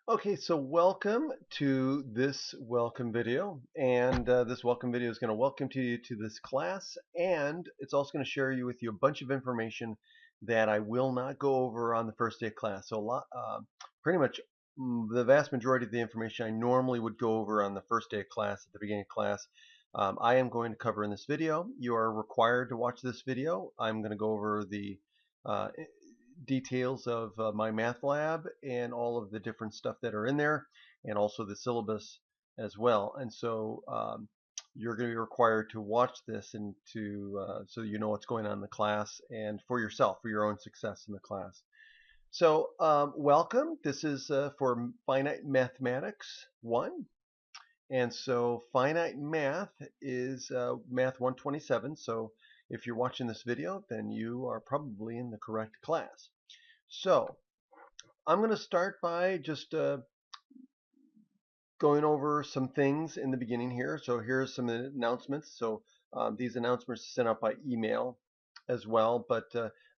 Okay, so welcome to this welcome video, and this welcome video is going to welcome you to this class, and it's also going to share you with you a bunch of information that I will not go over on the first day of class. So pretty much the vast majority of the information I normally would go over on the first day of class at the beginning of class, I am going to cover in this video. You are required to watch this video. I'm going to go over the uh, details of my math lab and all of the different stuff that are in there, and also the syllabus as well. And so you're going to be required to watch this and to so you know what's going on in the class and for yourself, for your own success in the class. So welcome. This is for Finite Mathematics 1. And so finite math is math 127. So if you're watching this video, then you are probably in the correct class. So I'm going to start by just going over some things in the beginning here. So here's some announcements. So these announcements are sent out by email as well.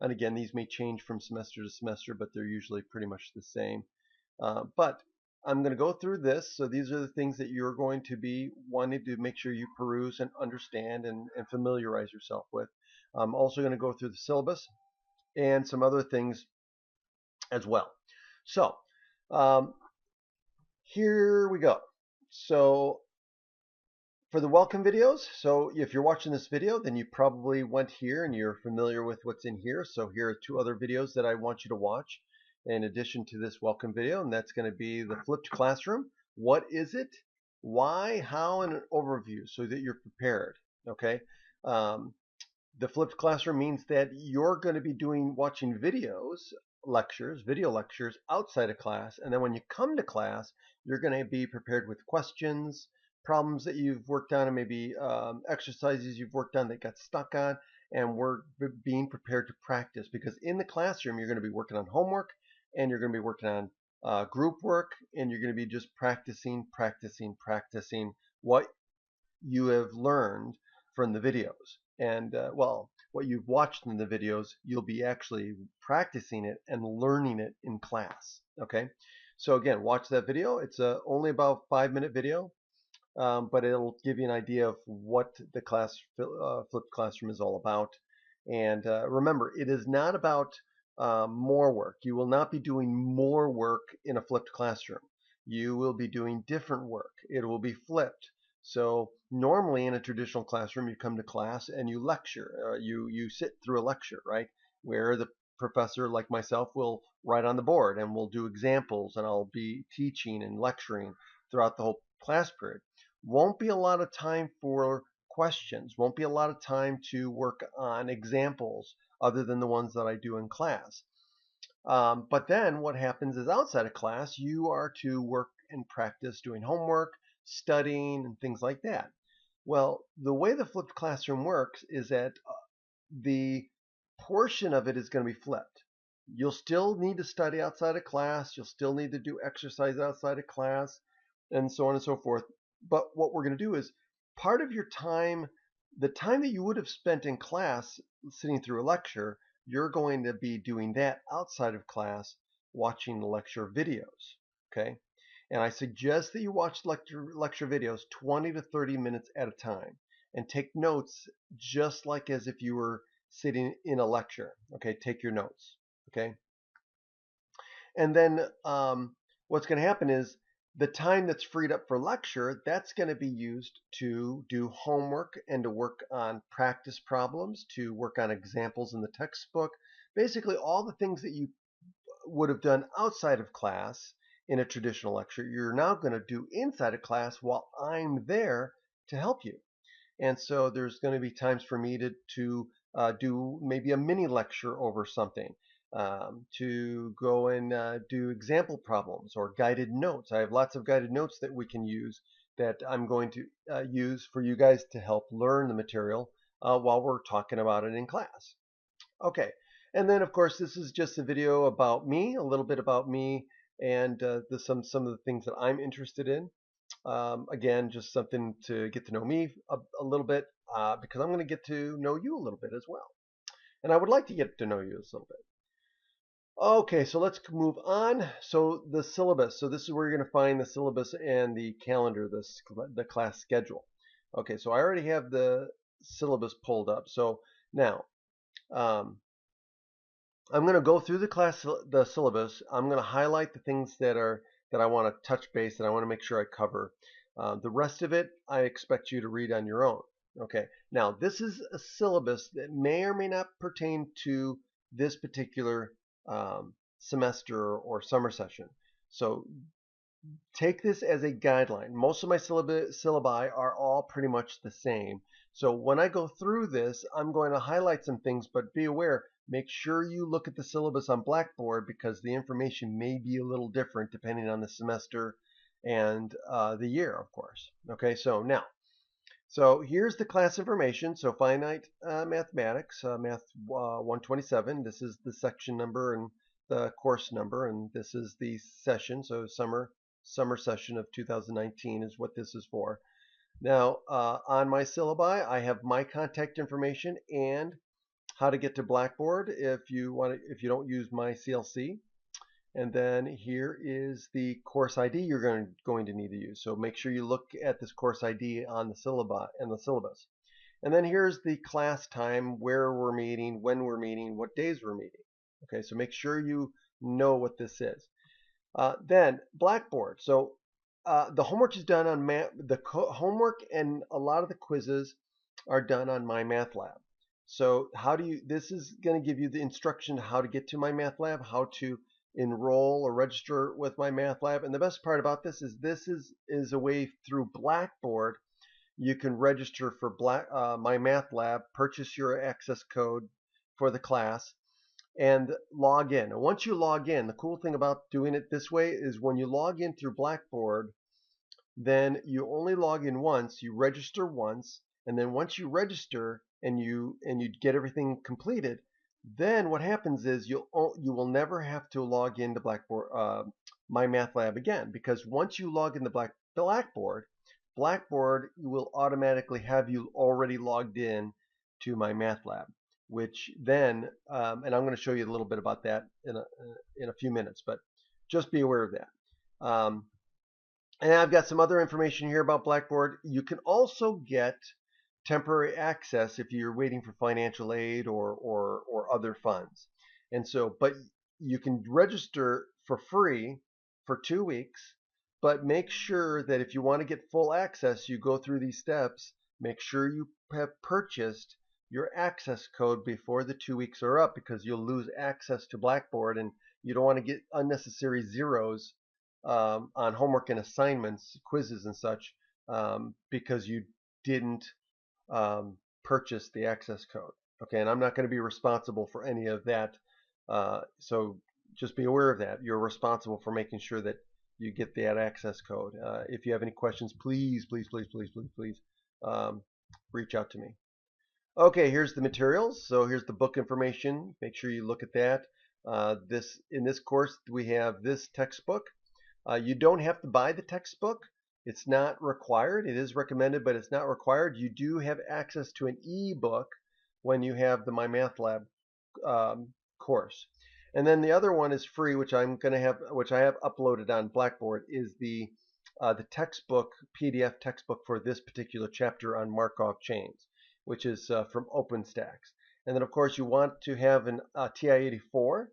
And again, these may change from semester to semester, but they're usually pretty much the same. But I'm going to go through this. So these are the things that you're going to be wanting to make sure you peruse and understand and familiarize yourself with. I'm also going to go through the syllabus and some other things as well. So um, here we go. So for the welcome videos, so if you're watching this video, then you probably went here and you're familiar with what's in here. So here are two other videos that I want you to watch in addition to this welcome video, and that's going to be the flipped classroom. What is it? Why, how, and an overview so that you're prepared. Okay. Um, the flipped classroom means that you're going to be watching video lectures outside of class, and then when you come to class, you're going to be prepared with questions, problems that you've worked on, and maybe exercises you've worked on that got stuck on, and we're being prepared to practice because in the classroom you're going to be working on homework, and you're going to be working on group work, and you're going to be just practicing what you have learned from the videos. And well, what you've watched in the videos, you'll be actually practicing it and learning it in class. Okay. So again, watch that video. It's only about 5-minute video, but it'll give you an idea of what the flipped classroom is all about. And remember, it is not about more work. You will not be doing more work in a flipped classroom. You will be doing different work. It will be flipped. So normally in a traditional classroom, you come to class and you lecture. You sit through a lecture, right? Where the professor, like myself, will write on the board and we'll do examples and I'll be teaching and lecturing throughout the whole class period. Won't be a lot of time for questions. Won't be a lot of time to work on examples other than the ones that I do in class. But then what happens is outside of class, you are to work and practice doing homework, studying, and things like that. Well, the way the flipped classroom works is that the portion of it is going to be flipped. You'll still need to study outside of class. You'll still need to do exercise outside of class and so on and so forth. But what we're going to do is part of your time, the time that you would have spent in class sitting through a lecture, you're going to be doing that outside of class watching the lecture videos. Okay. And I suggest that you watch lecture videos 20 to 30 minutes at a time and take notes just like as if you were sitting in a lecture. Okay, take your notes. Okay, and then what's going to happen is the time that's freed up for lecture, that's going to be used to do homework and to work on practice problems, to work on examples in the textbook. Basically, all the things that you would have done outside of class in a traditional lecture, you're now going to do inside of class while I'm there to help you. And so there's going to be times for me to do maybe a mini lecture over something, to go and do example problems or guided notes. I have lots of guided notes that we can use that I'm going to use for you guys to help learn the material while we're talking about it in class. Okay, and then of course this is just a video about me, a little bit about me, and some of the things that I'm interested in. Again, just something to get to know me a little bit because I'm going to get to know you a little bit as well. And I would like to get to know you a little bit. Okay, so let's move on. So the syllabus. So this is where you're going to find the syllabus and the calendar, the class schedule. Okay, so I already have the syllabus pulled up. So now um, I'm going to go through the syllabus. I'm going to highlight the things that I want to touch base, that I want to make sure I cover. The rest of it, I expect you to read on your own. Okay. Now, this is a syllabus that may or may not pertain to this particular semester or summer session. So take this as a guideline. Most of my syllabi are all pretty much the same. So when I go through this, I'm going to highlight some things, but be aware, make sure you look at the syllabus on Blackboard because the information may be a little different depending on the semester and the year, of course. Okay, so here's the class information. So finite mathematics, math 127. This is the section number and the course number, and this is the session. So summer session of 2019 is what this is for. Now on my syllabi, I have my contact information and how to get to Blackboard if you don't use my CLC. And then here is the course ID you're going to need to use. So make sure you look at this course ID on the syllabus. And then here's the class time, where we're meeting, when we're meeting, what days we're meeting. Okay, so make sure you know what this is. Then Blackboard. So the homework is done on homework and a lot of the quizzes are done on My Math Lab. So this is going to give you the instruction how to get to My Math Lab, how to enroll or register with My Math Lab. And the best part about this is a way through Blackboard you can register for My Math Lab, purchase your access code for the class, and log in. And once you log in, the cool thing about doing it this way is when you log in through Blackboard, then you only log in once, you register once, and then once you register and you get everything completed, then what happens is you will never have to log into Blackboard My Math Lab again, because once you log into Blackboard will automatically have you already logged in to My Math Lab, which then and I'm going to show you a little bit about that in a few minutes, but just be aware of that. And I've got some other information here about Blackboard. You can also get temporary access if you're waiting for financial aid or other funds. And so, but you can register for free for 2 weeks, but make sure that if you want to get full access, you go through these steps. Make sure you have purchased your access code before the 2 weeks are up because you'll lose access to Blackboard and you don't want to get unnecessary zeros on homework and assignments, quizzes and such, because you didn't purchase the access code. Okay, and I'm not going to be responsible for any of that. So just be aware of that. You're responsible for making sure that you get that access code. If you have any questions, please reach out to me. Okay, here's the materials. So here's the book information. Make sure you look at that. In this course, we have this textbook. You don't have to buy the textbook. It's not required. It is recommended, but it's not required. You do have access to an e-book when you have the My Math Lab course. And then the other one is free, which I have uploaded on Blackboard, is the textbook, PDF textbook for this particular chapter on Markov chains, which is from OpenStax. And then, of course, you want to have an TI-84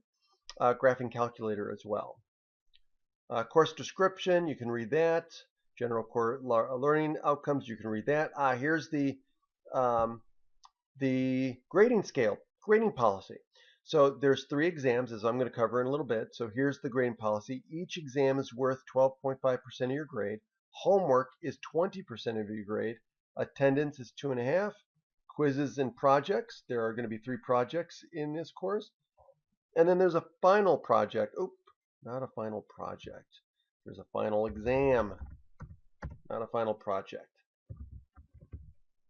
graphing calculator as well. Course description, you can read that. General core learning outcomes, you can read that. Here's the grading scale, grading policy. So there's 3 exams, as I'm going to cover in a little bit. So here's the grading policy. Each exam is worth 12.5% of your grade. Homework is 20% of your grade. Attendance is 2.5. Quizzes and projects. There are going to be 3 projects in this course. And then there's a final project. Oop, not a final project. There's a final exam, not a final project.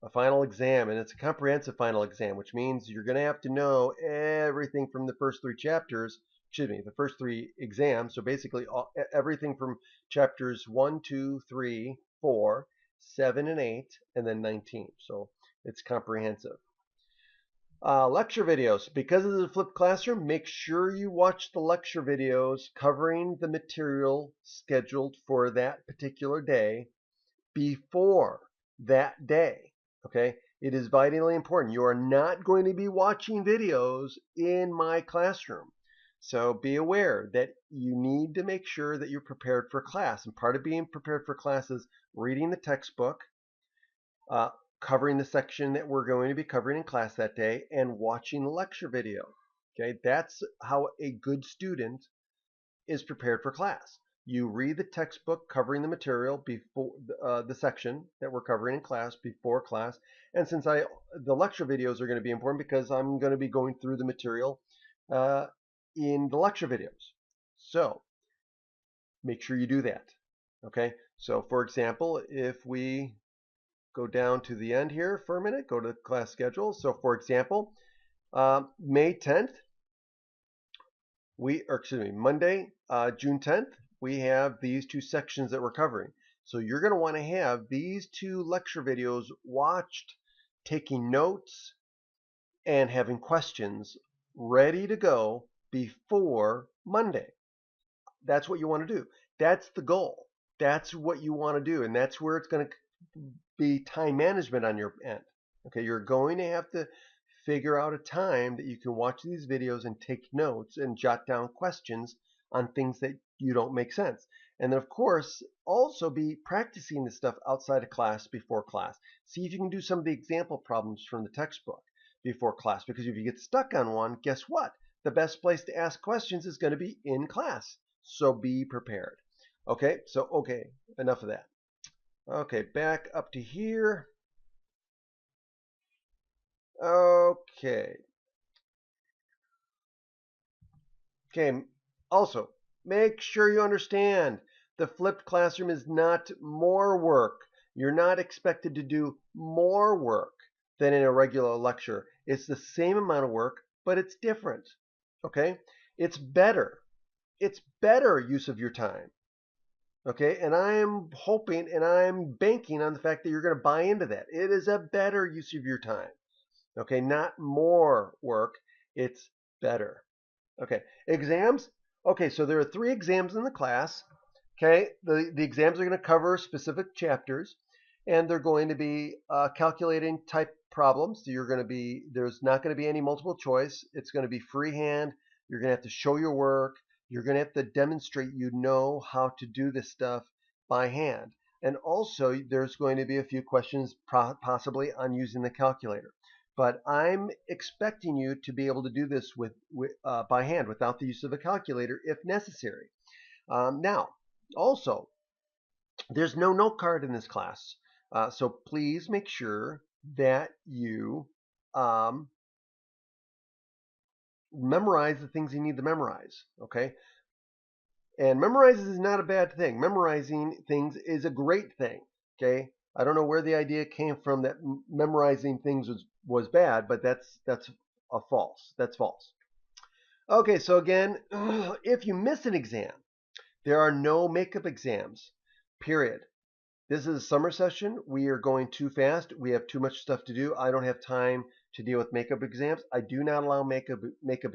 A final exam, and it's a comprehensive final exam, which means you're going to have to know everything from the first 3 chapters, the first 3 exams. So basically everything from chapters 1, 2, 3, 4, 7, and 8, and then 19. So it's comprehensive. Lecture videos. Because of the flipped classroom, make sure you watch the lecture videos covering the material scheduled for that particular day before that day. Okay? It is vitally important. You are not going to be watching videos in my classroom. So be aware that you need to make sure that you're prepared for class. And part of being prepared for class is reading the textbook, uh, covering the section that we're going to be covering in class that day, and watching the lecture video. Okay, that's how a good student is prepared for class. You read the textbook covering the material before the section that we're covering in class before class. And since the lecture videos are going to be important because I'm going to be going through the material uh, in the lecture videos. So make sure you do that. Okay. So for example, if we go down to the end here for a minute, go to class schedule. So for example, May 10th, Monday, June 10th, we have these two sections that we're covering. So you're going to want to have these two lecture videos watched, taking notes, and having questions ready to go before Monday. That's what you want to do. That's the goal. That's what you want to do. And that's where it's going to be time management on your end. Okay, you're going to have to figure out a time that you can watch these videos and take notes and jot down questions on things that you don't make sense. And then, of course, also be practicing this stuff outside of class before class. See if you can do some of the example problems from the textbook before class. Because if you get stuck on one, guess what? The best place to ask questions is going to be in class. So be prepared. Okay, enough of that. Okay, back up to here. Okay. Okay, also, make sure you understand the flipped classroom is not more work. You're not expected to do more work than in a regular lecture. It's the same amount of work, but it's different. Okay? It's better. It's better use of your time. Okay? And I'm hoping and I'm banking on the fact that you're going to buy into that. It is a better use of your time. Okay? Not more work. It's better. Okay, exams. Okay, so there are 3 exams in the class. Okay, the exams are going to cover specific chapters, and they're going to be calculating type problems. So there's not going to be any multiple choice. It's going to be freehand. You're going to have to show your work. You're going to have to demonstrate you know how to do this stuff by hand. And also, there's going to be a few questions possibly on using the calculator. But I'm expecting you to be able to do this by hand without the use of a calculator if necessary. Now, also, there's no note card in this class. So please make sure that you memorize the things you need to memorize. Okay? And memorizing is not a bad thing. Memorizing things is a great thing. Okay? I don't know where the idea came from that memorizing things was bad, but that's a false. That's false. Okay, so again, if you miss an exam, there are no makeup exams. Period. This is a summer session. We are going too fast. We have too much stuff to do. I don't have time to deal with makeup exams. I do not allow makeup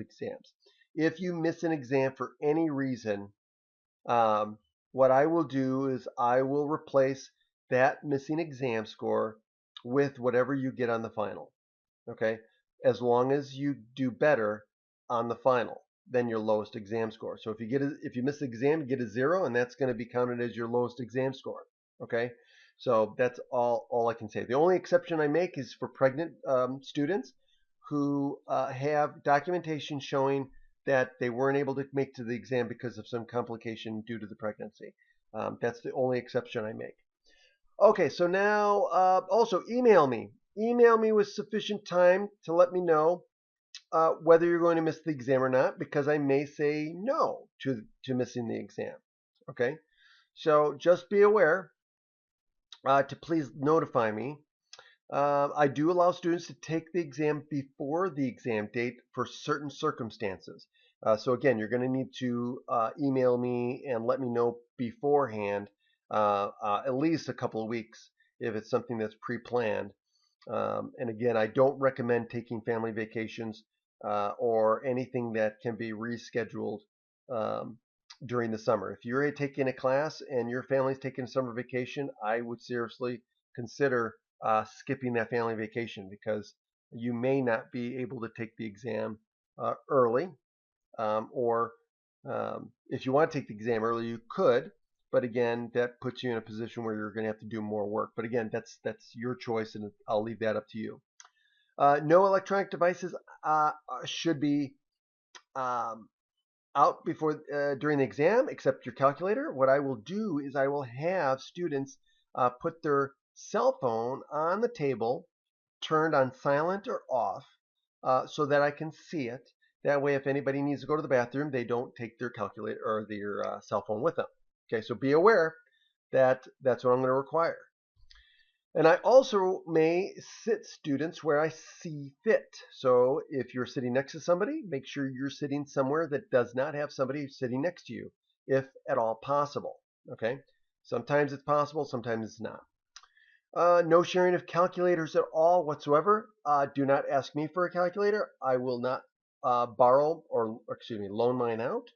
exams. If you miss an exam for any reason, what I will do is I will replace that missing exam score with whatever you get on the final. Okay? As long as you do better on the final than your lowest exam score. So if you miss the exam, you get a 0, and that's going to be counted as your lowest exam score. Okay? So that's all I can say. The only exception I make is for pregnant students who have documentation showing that they weren't able to make to the exam because of some complication due to the pregnancy. That's the only exception I make. Okay, so now also email me. Email me with sufficient time to let me know whether you're going to miss the exam or not, because I may say no to missing the exam. Okay, so just be aware to please notify me. I do allow students to take the exam before the exam date for certain circumstances. So again, you're going to need to email me and let me know beforehand, at least a couple of weeks if it's something that's pre-planned. And again, I don't recommend taking family vacations or anything that can be rescheduled um, during the summer. If you're taking a class and your family's taking a summer vacation, I would seriously consider skipping that family vacation because you may not be able to take the exam early, or if you want to take the exam early, you could. But again, that puts you in a position where you're going to have to do more work. But again, that's your choice, and I'll leave that up to you. No electronic devices should be um, out before during the exam, except your calculator. What I will do is I will have students put their cell phone on the table, turned on silent or off, so that I can see it. That way, if anybody needs to go to the bathroom, they don't take their calculator or their cell phone with them. Okay, so be aware that that's what I'm going to require. And I also may sit students where I see fit. So if you're sitting next to somebody, make sure you're sitting somewhere that does not have somebody sitting next to you, if at all possible. Okay? Sometimes it's possible, sometimes it's not. No sharing of calculators at all whatsoever. Do not ask me for a calculator. I will not borrow or, excuse me, loan mine out.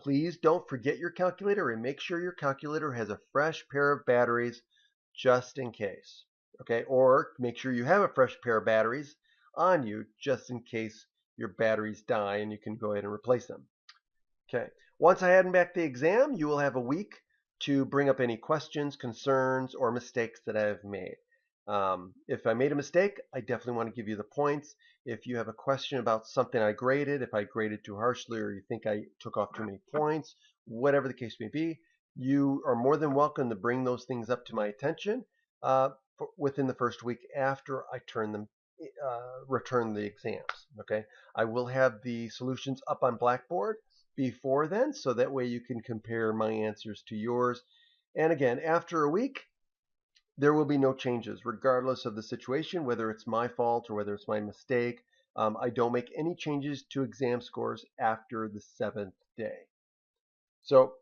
Please don't forget your calculator and make sure your calculator has a fresh pair of batteries just in case. Okay, or make sure you have a fresh pair of batteries on you just in case your batteries die and you can go ahead and replace them. Okay, once I hand back the exam, you will have a week to bring up any questions, concerns, or mistakes that I have made. If I made a mistake, I definitely want to give you the points. If you have a question about something I graded, if I graded too harshly or you think I took off too many points, whatever the case may be, you are more than welcome to bring those things up to my attention within the first week after I return the exams. Okay, I will have the solutions up on Blackboard before then, so that way you can compare my answers to yours. And again, after a week, there will be no changes, regardless of the situation, whether it's my fault or whether it's my mistake. I don't make any changes to exam scores after the 7th day. So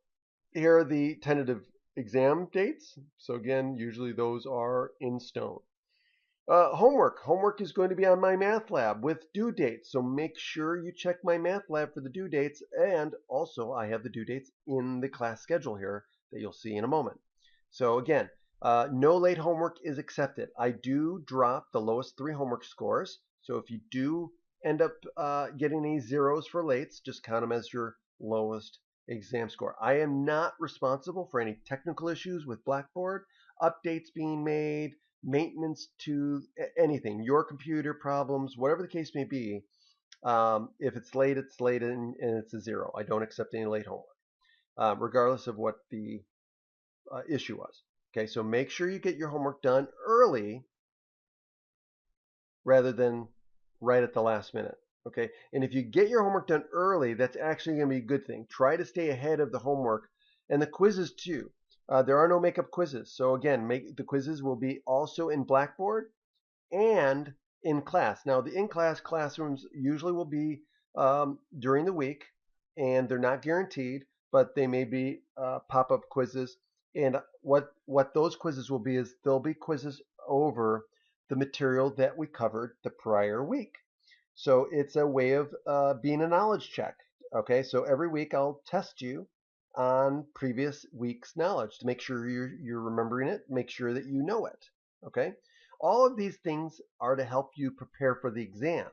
here are the tentative exam dates. So again, usually those are in stone. Homework is going to be on my math lab with due dates. So make sure you check my math lab for the due dates. And also I have the due dates in the class schedule here that you'll see in a moment. So again, no late homework is accepted. I do drop the lowest 3 homework scores. So if you do end up getting any zeros for lates, just count them as your lowest exam score. I am not responsible for any technical issues with Blackboard, updates being made, maintenance to anything, your computer problems, whatever the case may be. If it's late, it's late and it's a 0. I don't accept any late homework, regardless of what the issue was. Okay, so make sure you get your homework done early rather than right at the last minute. Okay, and if you get your homework done early, that's actually going to be a good thing. Try to stay ahead of the homework and the quizzes too. There are no makeup quizzes. So again, the quizzes will be also in Blackboard and in class. Now, the in-class classrooms usually will be during the week, and they're not guaranteed, but they may be pop-up quizzes. And what those quizzes will be is they'll be quizzes over the material that we covered the prior week. So it's a way of being a knowledge check. Okay, so every week I'll test you on previous week's knowledge to make sure you're remembering it, make sure that you know it. Okay, all of these things are to help you prepare for the exam.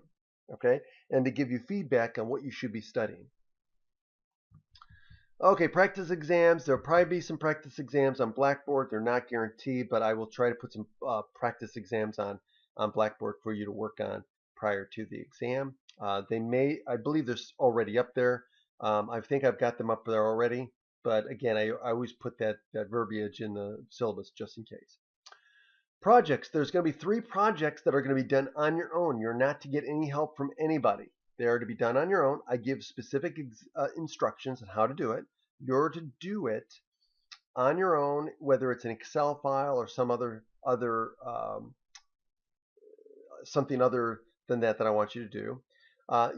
Okay, and to give you feedback on what you should be studying. Okay, practice exams. There'll probably be some practice exams on Blackboard. They're not guaranteed, but I will try to put some practice exams on Blackboard for you to work on prior to the exam. I believe they're already up there. I think I've got them up there already, but again, I always put that verbiage in the syllabus just in case. Projects. There's going to be 3 projects that are going to be done on your own. You're not to get any help from anybody. They are to be done on your own. I give specific instructions on how to do it. You're to do it on your own, whether it's an Excel file or some other something other than that I want you to do.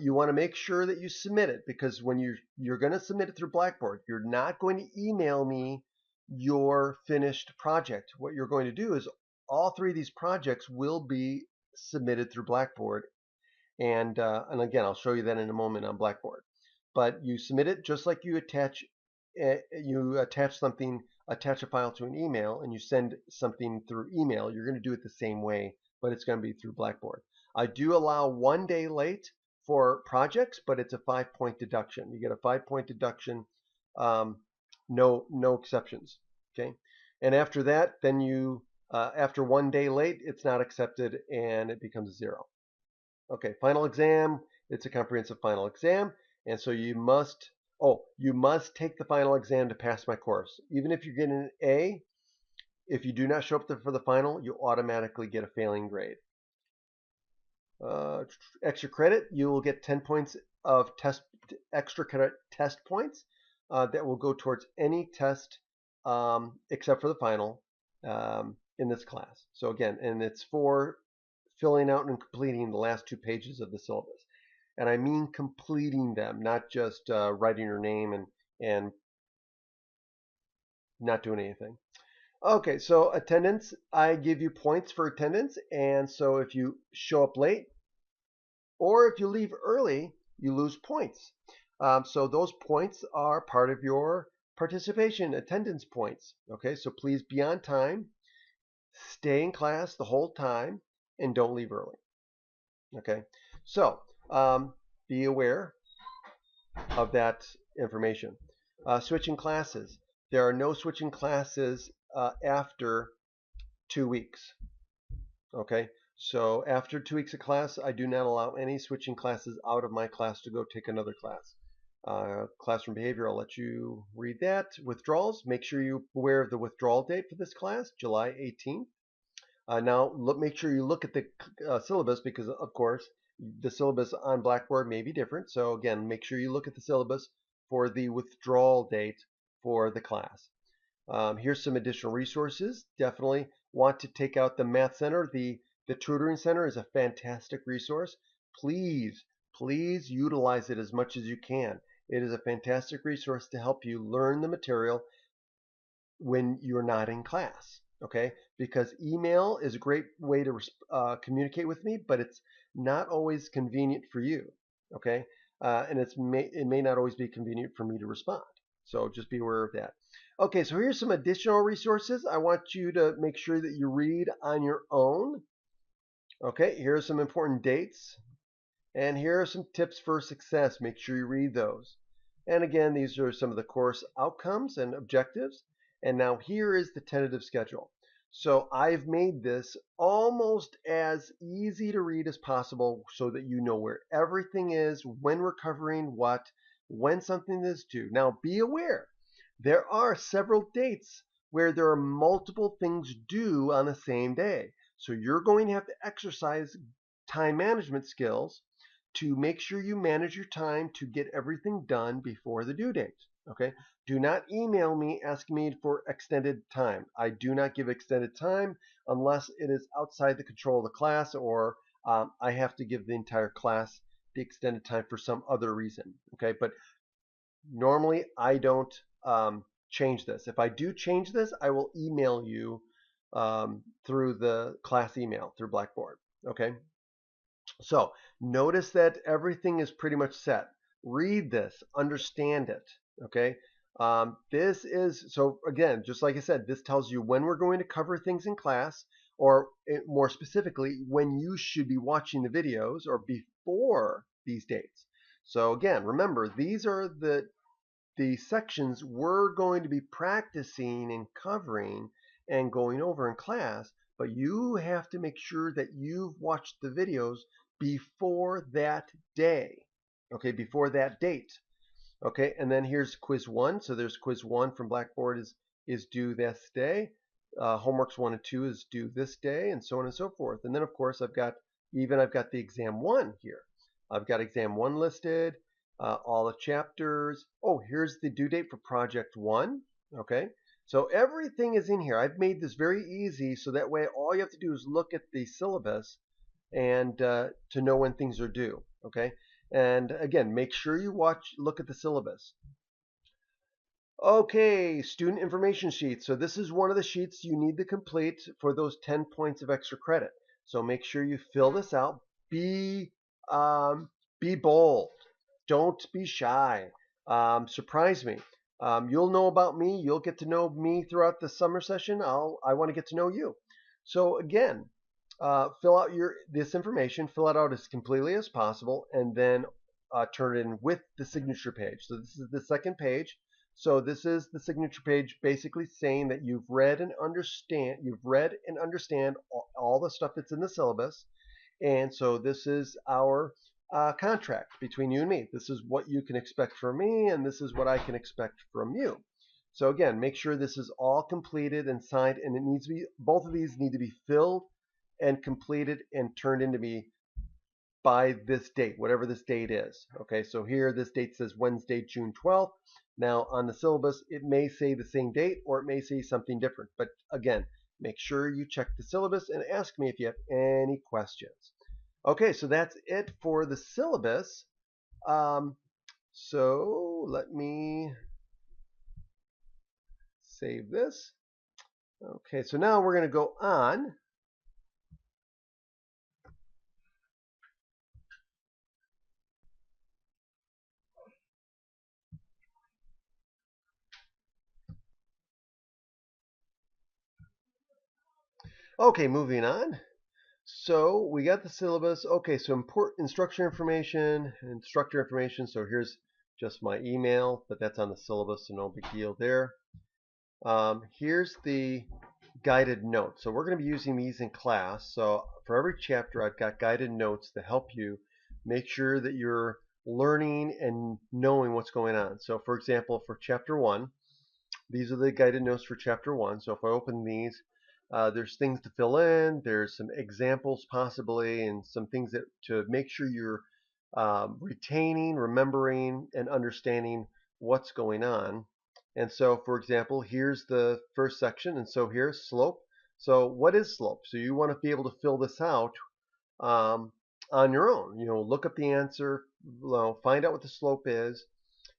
You want to make sure that you submit it, because when you're going to submit it through Blackboard, you're not going to email me your finished project. What you're going to do is all three of these projects will be submitted through Blackboard. And again, I'll show you that in a moment on Blackboard. But you submit it just like you attach something, attach a file to an email, and you send something through email. You're going to do it the same way, but it's going to be through Blackboard. I do allow 1 day late for projects, but it's a 5-point deduction. You get a 5-point deduction, no exceptions. Okay, and after that, then after 1 day late, it's not accepted and it becomes 0. Okay, final exam. It's a comprehensive final exam, and so you must take the final exam to pass my course. Even if you're getting an A, if you do not show up for the final, you automatically get a failing grade. Extra credit, you will get 10 points of extra credit test points that will go towards any test except for the final in this class. So again, and it's for filling out and completing the last 2 pages of the syllabus. And I mean completing them, not just writing your name and not doing anything. Okay, so attendance, I give you points for attendance, and so if you show up late or if you leave early, you lose points. So those points are part of your participation attendance points. Okay, so please be on time, stay in class the whole time, and don't leave early. Okay, so be aware of that information. Switching classes. There are no switching classes after 2 weeks. Okay, so after 2 weeks of class, I do not allow any switching classes out of my class to go take another class. Classroom behavior, I'll let you read that. Withdrawals, make sure you're aware of the withdrawal date for this class, July 18th. Now, make sure you look at the syllabus because, of course, the syllabus on Blackboard may be different. So again, make sure you look at the syllabus for the withdrawal date for the class. Here's some additional resources. Definitely want to take out the Math Center. The Tutoring Center is a fantastic resource. Please utilize it as much as you can. It is a fantastic resource to help you learn the material when you're not in class. Okay, because email is a great way to communicate with me, but it's not always convenient for you. Okay, and it may not always be convenient for me to respond. So just be aware of that. Okay, so here's some additional resources I want you to make sure that you read on your own. Okay, here are some important dates, and here are some tips for success. Make sure you read those. And again, these are some of the course outcomes and objectives. And now here is the tentative schedule. So I've made this almost as easy to read as possible so that you know where everything is, when we're covering what, when something is due. Now be aware, there are several dates where there are multiple things due on the same day. So you're going to have to exercise time management skills to make sure you manage your time to get everything done before the due date. Okay, do not email me asking me for extended time. I do not give extended time unless it is outside the control of the class, or I have to give the entire class the extended time for some other reason. Okay, but normally I don't change this. If I do change this, I will email you through the class email through Blackboard. Okay, so notice that everything is pretty much set. Read this, understand it. Okay, this is, so again, just like I said, this tells you when we're going to cover things in class, or more specifically, when you should be watching the videos or before these dates. So again, remember, these are the sections we're going to be practicing and covering and going over in class, but you have to make sure that you've watched the videos before that day, okay, before that date. Okay, and then here's quiz 1. So there's quiz 1 from Blackboard is due this day. Homeworks 1 and 2 is due this day, and so on and so forth. And then of course I've got the exam 1 here. I've got exam 1 listed, all the chapters. Oh, here's the due date for project 1. Okay, so everything is in here. I've made this very easy so that way all you have to do is look at the syllabus and to know when things are due. Okay, and again, make sure you look at the syllabus. Okay, student information sheet. So this is one of the sheets you need to complete for those 10 points of extra credit. So make sure you fill this out. Be um, be bold. Don't be shy. Surprise me. You'll know about me. You'll get to know me throughout the summer session. I want to get to know you. So again, fill out this information. Fill it out as completely as possible, and then turn it in with the signature page. So this is the second page. So this is the signature page, basically saying that you've read and understand. All the stuff that's in the syllabus, and so this is our contract between you and me. This is what you can expect from me, and this is what I can expect from you. So again, make sure this is all completed and signed, and it needs to be, both of these need to be filled and completed and turned into me by this date, whatever this date is. Okay, so here this date says Wednesday, June 12th. Now on the syllabus, it may say the same date or it may say something different. But again, make sure you check the syllabus and ask me if you have any questions. Okay, so that's it for the syllabus. So let me save this. Okay, so now we're going to go on. Okay, moving on. So we got the syllabus. Okay, so instructor information. So here's just my email, but that's on the syllabus, so no big deal there. Here's the guided notes. So we're going to be using these in class. So for every chapter, I've got guided notes to help you make sure that you're learning and knowing what's going on. So for example, for chapter 1, these are the guided notes for chapter 1. So if I open these, there's things to fill in, there's some examples possibly, and some things that to make sure you're retaining, remembering, and understanding what's going on. And so, for example, here's the first section, and so here's slope. So what is slope? So you want to be able to fill this out um, on your own. Look up the answer, find out what the slope is,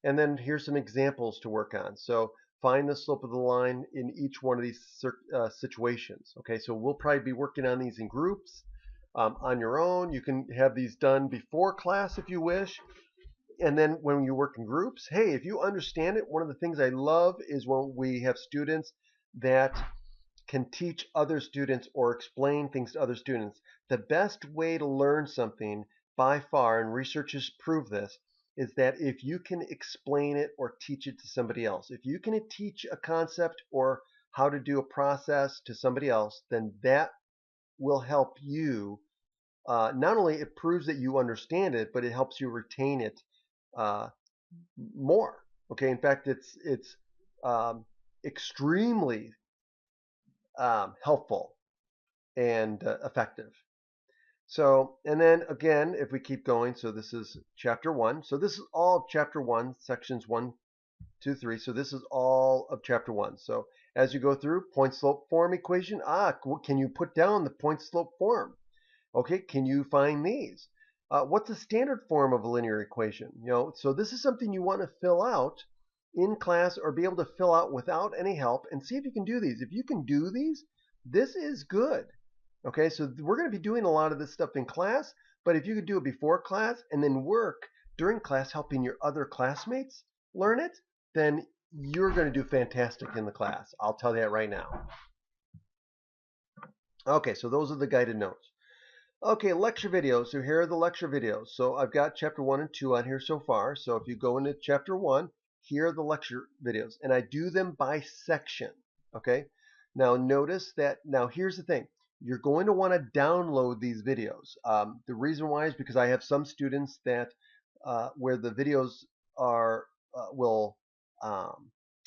and then here's some examples to work on. So find the slope of the line in each one of these situations. Okay, so we'll probably be working on these in groups. On your own, you can have these done before class if you wish. And then when you work in groups, hey, if you understand it, one of the things I love is when we have students that can teach other students or explain things to other students. The best way to learn something by far, and researchers prove this, is that if you can explain it or teach it to somebody else. If you can teach a concept or how to do a process to somebody else, then that will help you. Not only it proves that you understand it, but it helps you retain it uh, more. Okay, in fact, it's extremely helpful and effective. So, and then again, if we keep going, so this is chapter 1. So this is all of chapter 1, sections 1, 2, 3. So this is all of chapter 1. So as you go through, point slope form equation. Can you put down the point slope form? Okay, can you find these? What's the standard form of a linear equation? So this is something you want to fill out in class or be able to fill out without any help and see if you can do these. If you can do these, this is good. Okay, so we're going to be doing a lot of this stuff in class, but if you could do it before class and then work during class helping your other classmates learn it, then you're going to do fantastic in the class. I'll tell you that right now. Okay, so those are the guided notes. Okay, lecture videos. So here are the lecture videos. So I've got chapter 1 and 2 on here so far. So if you go into chapter 1, here are the lecture videos. And I do them by section. Okay, now notice that, now here's the thing. You're going to want to download these videos. The reason why is because I have some students that where the videos are will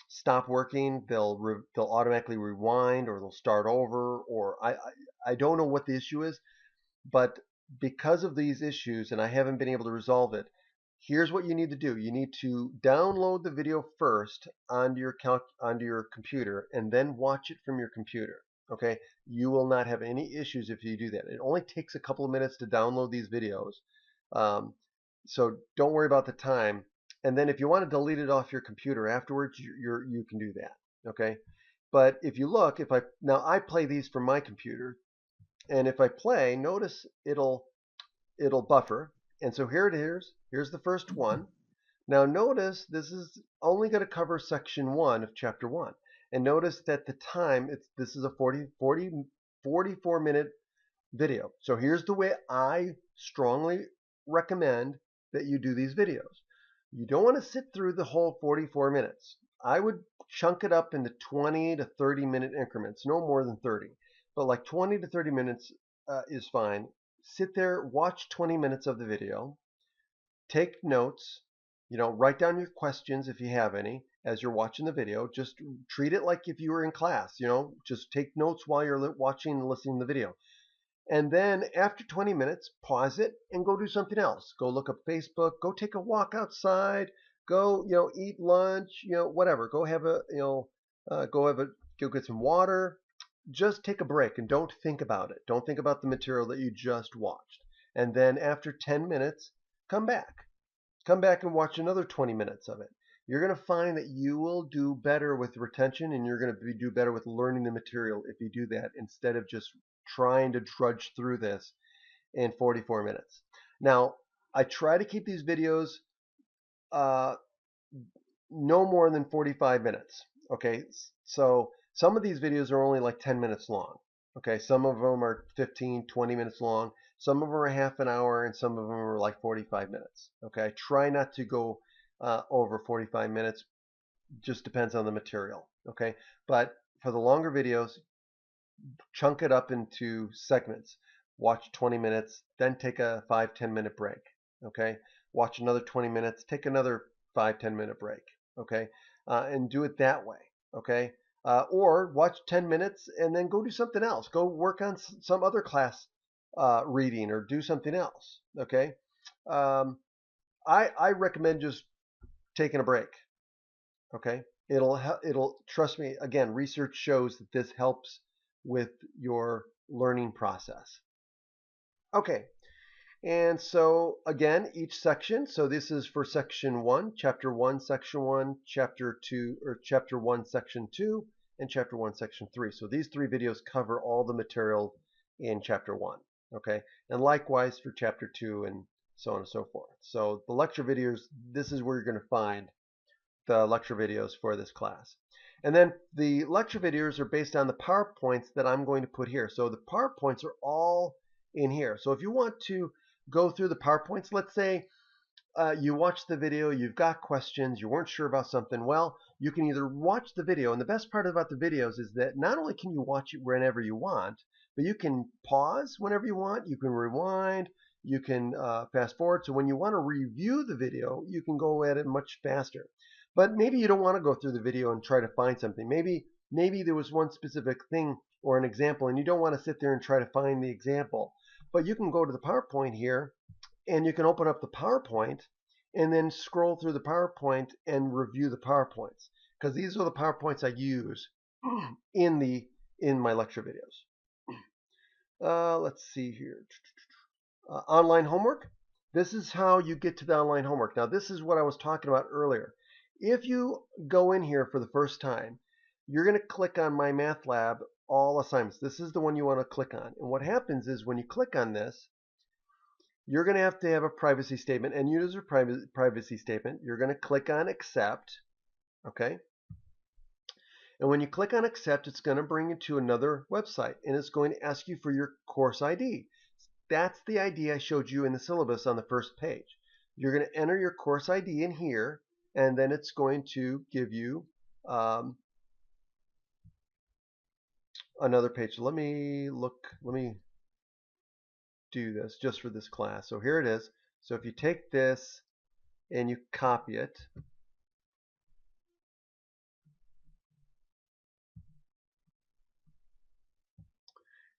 stop working. They'll automatically rewind, or they'll start over, or I don't know what the issue is. But because of these issues, and I haven't been able to resolve it, here's what you need to do. You need to download the video first onto your computer, and then watch it from your computer. Okay, you will not have any issues if you do that. It only takes a couple of minutes to download these videos, so don't worry about the time. And then if you want to delete it off your computer afterwards, you can do that. Okay. But if you look, now I play these from my computer, and if I play, notice it'll buffer. And so here it is. Here's the first one. Now notice this is only going to cover section 1 of chapter 1. And notice that the time, this is a 44-minute video. So here's the way I strongly recommend that you do these videos. You don't want to sit through the whole 44 minutes. I would chunk it up into 20 to 30 minute increments, no more than 30. But like 20 to 30 minutes is fine. Sit there, watch 20 minutes of the video, take notes, write down your questions if you have any as you're watching the video. Just treat it like if you were in class, just take notes while you're watching and listening to the video. And then after 20 minutes, pause it and go do something else. Go look up Facebook, go take a walk outside, go, eat lunch, whatever. Go have go get some water. Just take a break and don't think about it. Don't think about the material that you just watched. And then after 10 minutes, come back. Come back and watch another 20 minutes of it. You're going to find that you will do better with retention, and you're going to do better with learning the material if you do that instead of just trying to drudge through this in 44 minutes. Now, I try to keep these videos no more than 45 minutes. Okay, so some of these videos are only like 10 minutes long. Okay, some of them are 15, 20 minutes long. Some of them are half an hour, and some of them are like 45 minutes. Okay, try not to go over 45 minutes. Just depends on the material. Okay, but for the longer videos, chunk it up into segments. Watch 20 minutes, then take a 5-10 minute break. Okay, watch another 20 minutes, take another 5-10 minute break. Okay, and do it that way. Okay, or watch 10 minutes and then go do something else. Go work on some other class reading or do something else. Okay, I recommend just taking a break. Okay, it'll trust me. Again, research shows that this helps with your learning process. Okay, and so again, each section. So this is for section 1, chapter 1, section 1, chapter 2, or chapter 1, section 2, and chapter 1, section 3. So these 3 videos cover all the material in chapter 1. Okay, and likewise for chapter 2 and so on and so forth. So the lecture videos, this is where you're going to find the lecture videos for this class. And then the lecture videos are based on the PowerPoints that I'm going to put here. So the PowerPoints are all in here. So if you want to go through the PowerPoints, let's say you watch the video, you've got questions, you weren't sure about something, well, you can either watch the video, and the best part about the videos is that not only can you watch it whenever you want, but you can pause whenever you want, you can rewind, you can fast forward. So when you want to review the video, you can go at it much faster. But maybe you don't want to go through the video and try to find something. Maybe there was one specific thing or an example, and you don't want to sit there and try to find the example. But you can go to the PowerPoint here, and you can open up the PowerPoint, and then scroll through the PowerPoint and review the PowerPoints, because these are the PowerPoints I use in my lecture videos. Let's see here. Online homework. This is how you get to the online homework. Now, this is what I was talking about earlier. If you go in here for the first time, you're going to click on My Math Lab, All Assignments. This is the one you want to click on. And what happens is when you click on this, you're going to have a privacy statement, end user privacy statement. You're going to click on Accept. Okay. And when you click on Accept, it's going to bring you to another website, and it's going to ask you for your course ID. That's the ID I showed you in the syllabus on the first page. You're going to enter your course ID in here, and then it's going to give you another page. So let me do this just for this class. So here it is. So if you take this and you copy it,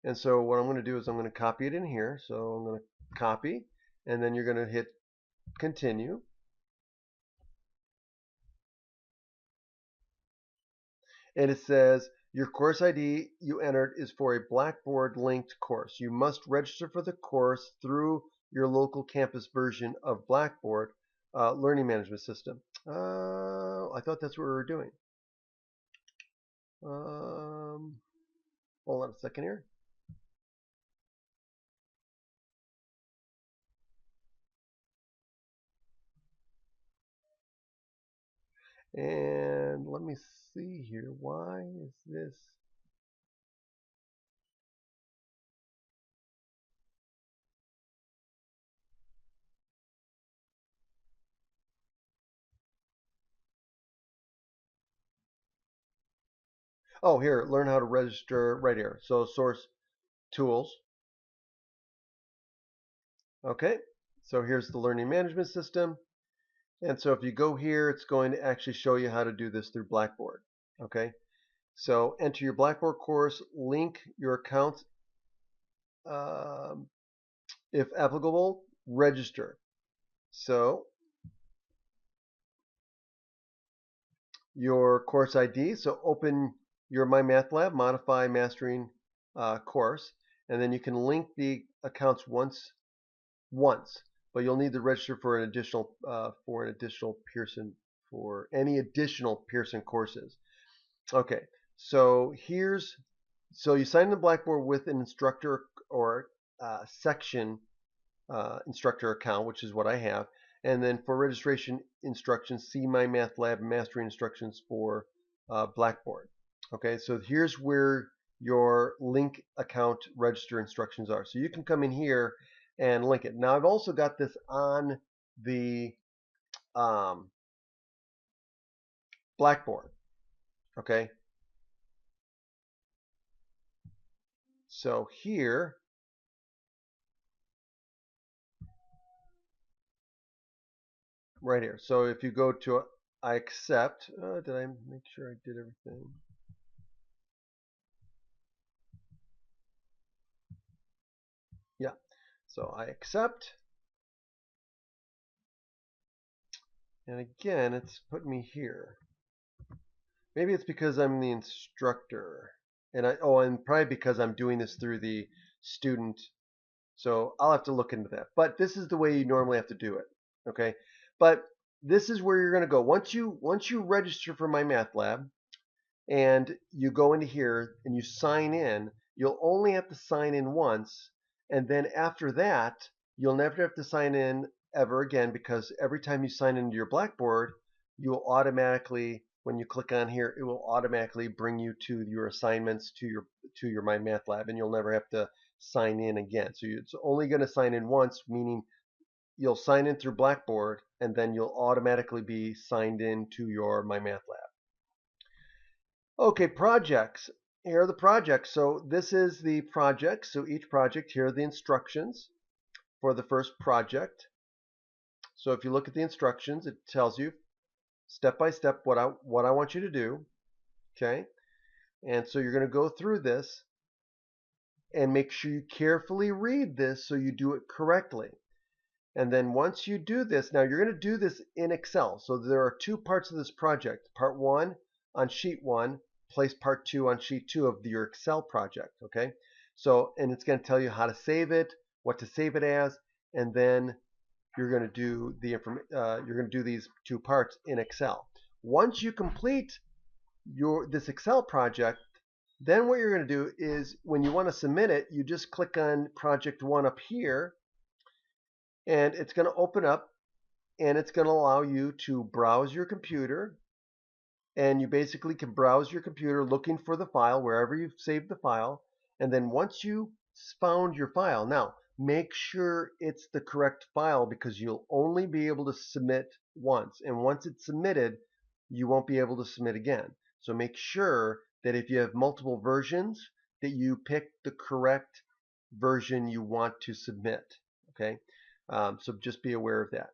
and so what I'm going to do is I'm going to copy it in here. So I'm going to copy, and then you're going to hit continue. And it says your course ID you entered is for a Blackboard linked course. You must register for the course through your local campus version of Blackboard learning management system. I thought that's what we were doing. Hold on a second here. And let me see here. Why is this? Oh, here, learn how to register right here. So source tools. Okay, so here's the learning management system. And so if you go here, it's going to actually show you how to do this through Blackboard. Okay, so enter your Blackboard course, link your account, um, if applicable, register. So your course ID, so open your MyMathLab, modify mastering course, and then you can link the accounts once, but you'll need to register for an additional Pearson for any additional Pearson courses. Okay, so you sign in the Blackboard with an instructor or section instructor account, which is what I have. And then for registration instructions, see MyMathLab mastering instructions for Blackboard. Okay, so here's where your link account register instructions are. So you can come in here and link it. Now I've also got this on the Blackboard. Okay, so here, right here. So if you go to I accept, did I make sure I did everything? Yeah, so I accept. And again, it's put me here. Maybe it's because I'm the instructor. And probably because I'm doing this through the student. So I'll have to look into that. But this is the way you normally have to do it. Okay. But this is where you're going to go. Once you register for MyMathLab and you go into here and you sign in, you'll only have to sign in once. And then after that, you'll never have to sign in ever again, because every time you sign into your Blackboard, you will automatically, when you click on here, it will automatically bring you to your assignments to your MyMathLab, and you'll never have to sign in again. So it's only going to sign in once, meaning you'll sign in through Blackboard, and then you'll automatically be signed in to your MyMathLab. Okay, projects. Here are the projects. So this is the project. So each project, here are the instructions for the first project. So if you look at the instructions, it tells you step by step what I want you to do. Okay, and so you're going to go through this and make sure you carefully read this so you do it correctly. And then once you do this, now you're going to do this in Excel. So there are two parts of this project. Part one on sheet one, place part two on sheet two of your Excel project. Okay, so and it's going to tell you how to save it, what to save it as, and then you're going to do these two parts in Excel. Once you complete this Excel project, then what you're going to do is when you want to submit it, you just click on project one up here, and it's going to open up, and it's going to allow you to browse your computer. And you basically can browse your computer looking for the file wherever you've saved the file. And then once you found your file, now make sure it's the correct file, because you'll only be able to submit once. And once it's submitted, you won't be able to submit again. So make sure that if you have multiple versions, that you pick the correct version you want to submit. Okay, so just be aware of that.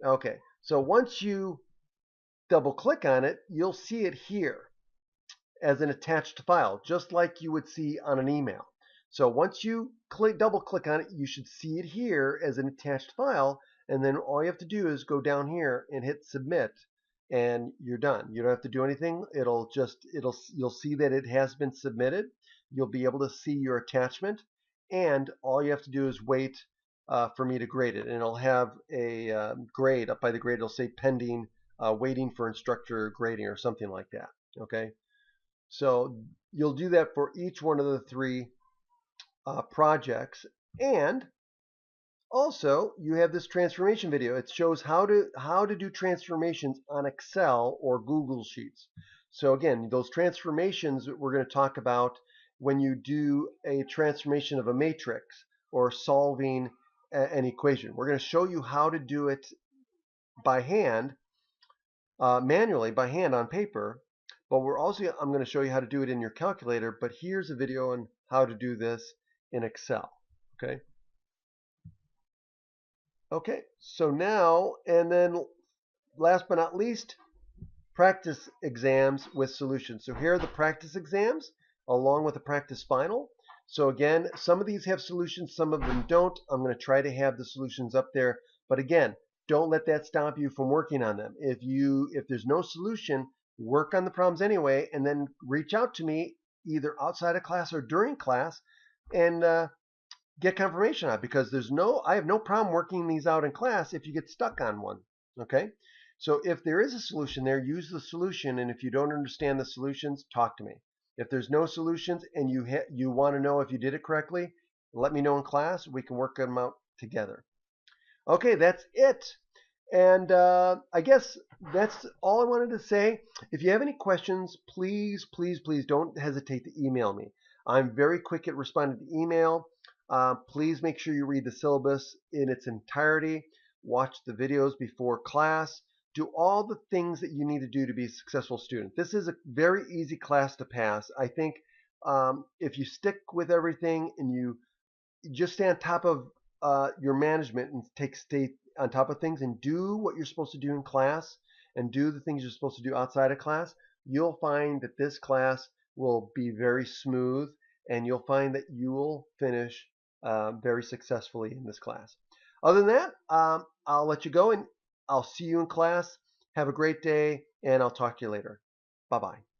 Okay, so once you double click on it, you'll see it here as an attached file, just like you would see on an email. So once you double click on it, you should see it here as an attached file, and then all you have to do is go down here and hit submit, and you're done. You don't have to do anything. You'll see that it has been submitted. You'll be able to see your attachment, and all you have to do is wait for me to grade it, and it'll have a grade. Up by the grade, it'll say pending waiting for instructor grading or something like that. Okay, so you'll do that for each one of the three projects. And also, you have this transformation video. It shows how to do transformations on Excel or Google Sheets. So again, those transformations we're going to talk about when you do a transformation of a matrix or solving an equation. We're going to show you how to do it by hand, manually by hand on paper. But I'm going to show you how to do it in your calculator. But here's a video on how to do this in Excel. Okay. Okay, so now, and then last but not least, practice exams with solutions. So here are the practice exams along with the practice final. So again, some of these have solutions, some of them don't. I'm going to try to have the solutions up there. But again, don't let that stop you from working on them. If there's no solution, work on the problems anyway, and then reach out to me either outside of class or during class, and get confirmation on it, because I have no problem working these out in class if you get stuck on one. Okay, so if there is a solution there, use the solution, and if you don't understand the solutions, talk to me. If there's no solutions and you want to know if you did it correctly, let me know in class. We can work them out together. Okay, that's it. And I guess that's all I wanted to say. If you have any questions, please, please, please don't hesitate to email me. I'm very quick at responding to email. Please make sure you read the syllabus in its entirety. Watch the videos before class. Do all the things that you need to do to be a successful student. This is a very easy class to pass. I think if you stick with everything and you just stay on top of your management and stay on top of things and do what you're supposed to do in class and do the things you're supposed to do outside of class, you'll find that this class will be very smooth, and you'll find that you will finish very successfully in this class. Other than that, I'll let you go, and I'll see you in class. Have a great day, and I'll talk to you later. Bye-bye.